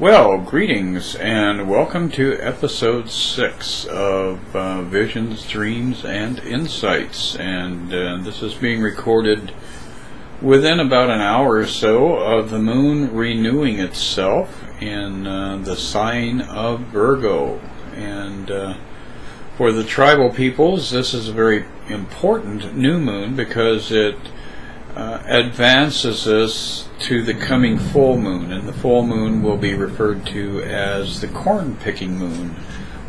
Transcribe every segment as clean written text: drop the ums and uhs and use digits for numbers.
Well, greetings and welcome to episode 6 of Visions, Dreams, and Insights. And this is being recorded within about an hour or so of the moon renewing itself in the sign of Virgo. And for the tribal peoples, this is a very important new moon because it advances us to the coming full moon, and the full moon will be referred to as the corn picking moon,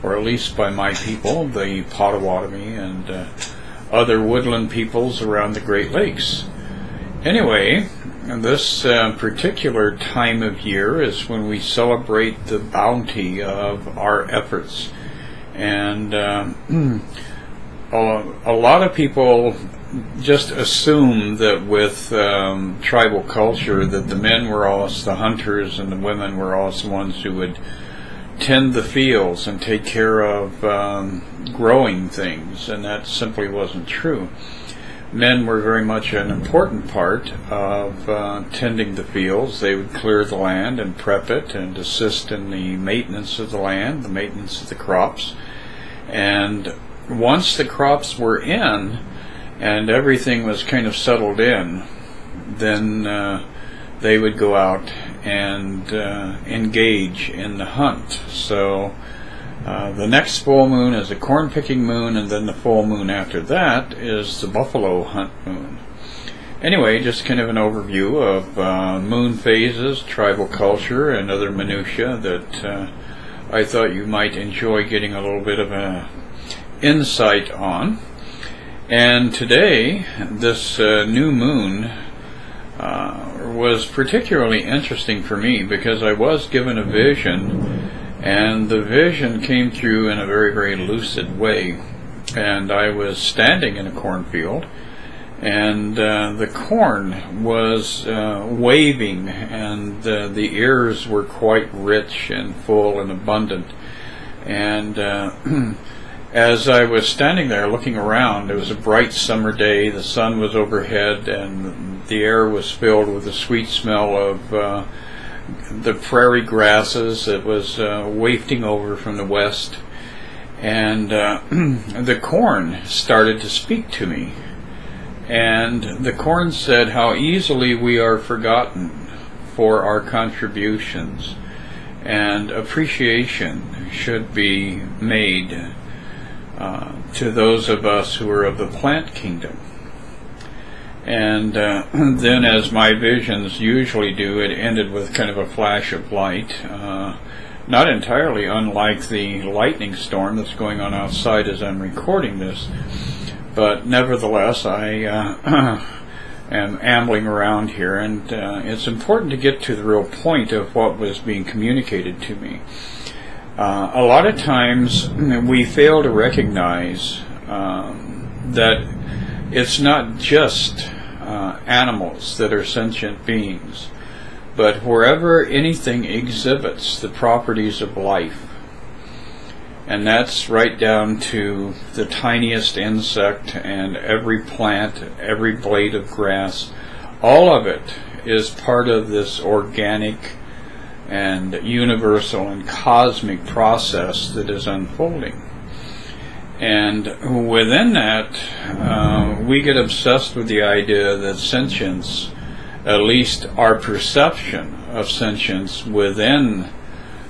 or at least by my people, the Potawatomi and other woodland peoples around the Great Lakes. Anyway, this particular time of year is when we celebrate the bounty of our efforts, and a lot of people just assume that with tribal culture that the men were always the hunters and the women were always the ones who would tend the fields and take care of growing things, and that simply wasn't true. Men were very much an important part of tending the fields. They would clear the land and prep it and assist in the maintenance of the land, the maintenance of the crops. And once the crops were in and everything was kind of settled in, then they would go out and engage in the hunt. So the next full moon is a corn picking moon, and then the full moon after that is the buffalo hunt moon. Anyway, just kind of an overview of moon phases, tribal culture, and other minutiae that I thought you might enjoy getting a little bit of an insight on. And today, this new moon was particularly interesting for me because I was given a vision, and the vision came through in a very, very lucid way. And I was standing in a cornfield, and the corn was waving, and the ears were quite rich and full and abundant. And as I was standing there looking around, it was a bright summer day, the sun was overhead, and the air was filled with the sweet smell of the prairie grasses that was wafting over from the west. And the corn started to speak to me. And the corn said how easily we are forgotten for our contributions, and appreciation should be made to those of us who are of the plant kingdom. And then, as my visions usually do, it ended with kind of a flash of light, not entirely unlike the lightning storm that's going on outside as I'm recording this, but nevertheless I am ambling around here, and it's important to get to the real point of what was being communicated to me. A lot of times we fail to recognize that it's not just animals that are sentient beings, but wherever anything exhibits the properties of life, and that's right down to the tiniest insect and every plant, every blade of grass, all of it is part of this organic and universal and cosmic process that is unfolding. And within that, we get obsessed with the idea that sentience, at least our perception of sentience within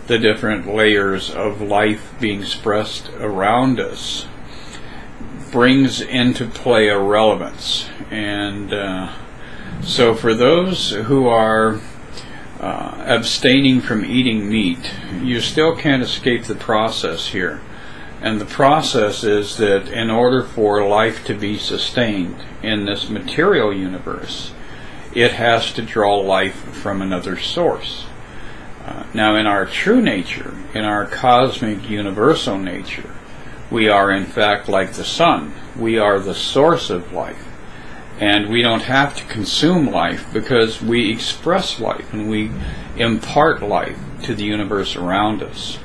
the different layers of life being expressed around us, brings into play a relevance. And so for those who are abstaining from eating meat, you still can't escape the process here. And the process is that in order for life to be sustained in this material universe, it has to draw life from another source. Now, in our true nature, in our cosmic universal nature, we are in fact like the sun. We are the source of life. And we don't have to consume life because we express life and we impart life to the universe around us.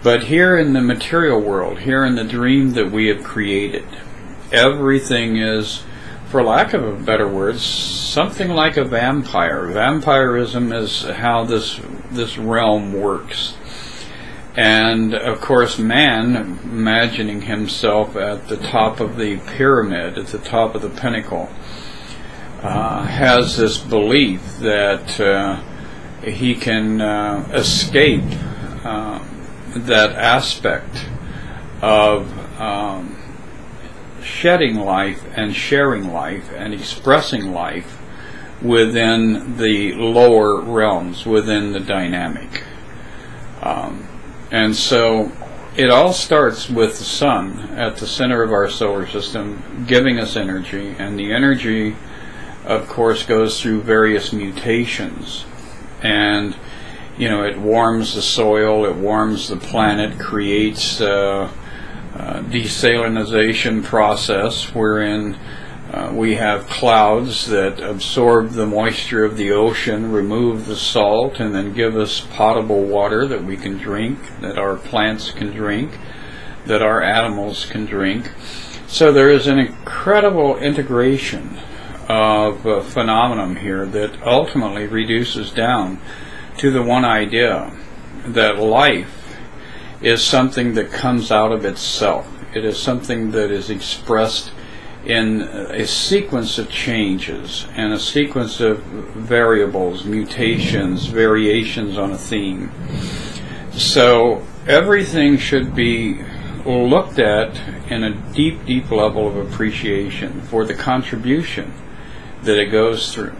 But here in the material world, here in the dream that we have created, everything is, for lack of a better word, something like a vampire. Vampirism is how this realm works. And of course, man, imagining himself at the top of the pyramid, at the top of the pinnacle, has this belief that he can escape that aspect of shedding life and sharing life and expressing life within the lower realms, within the dynamic. And so it all starts with the sun at the center of our solar system giving us energy, and the energy, of course, goes through various mutations. And you know, it warms the soil, it warms the planet, creates desalinization process wherein we have clouds that absorb the moisture of the ocean, remove the salt, and then give us potable water that we can drink, that our plants can drink, that our animals can drink. So there is an incredible integration of a phenomenon here that ultimately reduces down to the one idea that life is something that comes out of itself. It is something that is expressed in a sequence of changes and a sequence of variables, mutations, variations on a theme. So everything should be looked at in a deep, deep level of appreciation for the contribution that it goes through.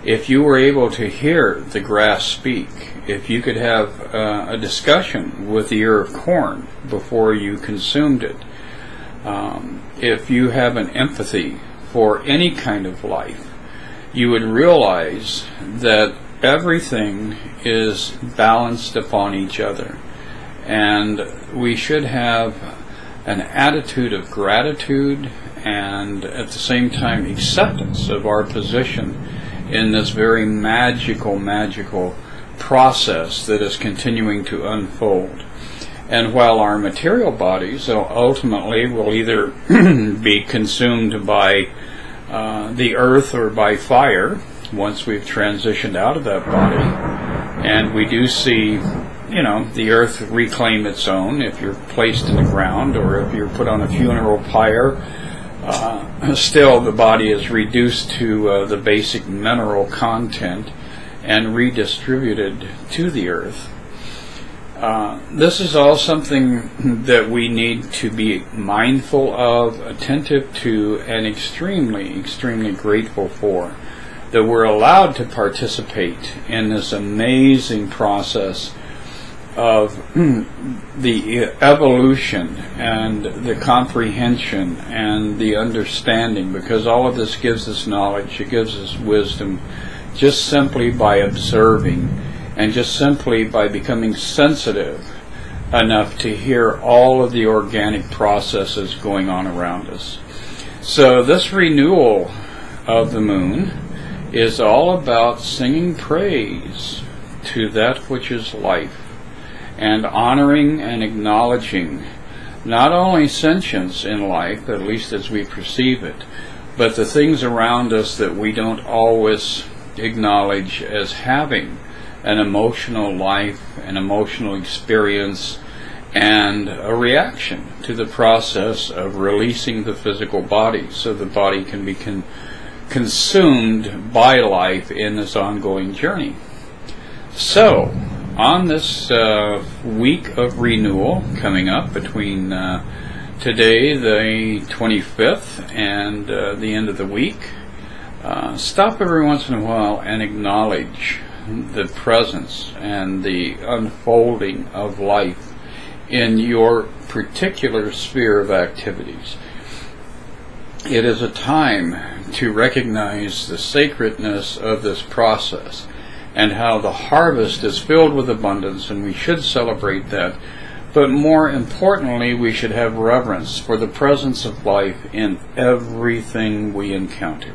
If you were able to hear the grass speak, if you could have a discussion with the ear of corn before you consumed it, if you have an empathy for any kind of life, you would realize that everything is balanced upon each other. And we should have an attitude of gratitude and at the same time acceptance of our position in this very magical process that is continuing to unfold. And while our material bodies ultimately will either be consumed by the earth or by fire once we've transitioned out of that body, and we do see, you know, the earth reclaim its own if you're placed in the ground or if you're put on a funeral pyre, still the body is reduced to the basic mineral content and redistributed to the earth. This is all something that we need to be mindful of, attentive to, and extremely, extremely grateful for, that we're allowed to participate in this amazing process of the evolution and the comprehension and the understanding, because all of this gives us knowledge, it gives us wisdom, just simply by observing and just simply by becoming sensitive enough to hear all of the organic processes going on around us. So this renewal of the moon is all about singing praise to that which is life and honoring and acknowledging not only sentience in life, at least as we perceive it, but the things around us that we don't always acknowledge as having an emotional life, an emotional experience, and a reaction to the process of releasing the physical body so the body can be consumed by life in this ongoing journey. So, on this week of renewal coming up between today, the 25th, and the end of the week, stop every once in a while and acknowledge the presence and the unfolding of life in your particular sphere of activities. It is a time to recognize the sacredness of this process and how the harvest is filled with abundance, and we should celebrate that. But more importantly, we should have reverence for the presence of life in everything we encounter.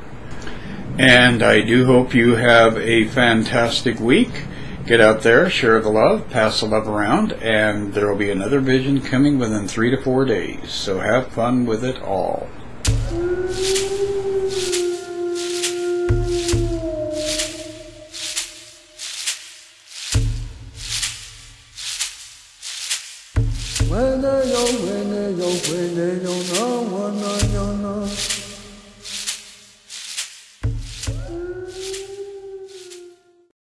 And I do hope you have a fantastic week. Get out there, share the love, pass the love around, and there will be another vision coming within 3 to 4 days. So have fun with it all. when they yo, no one.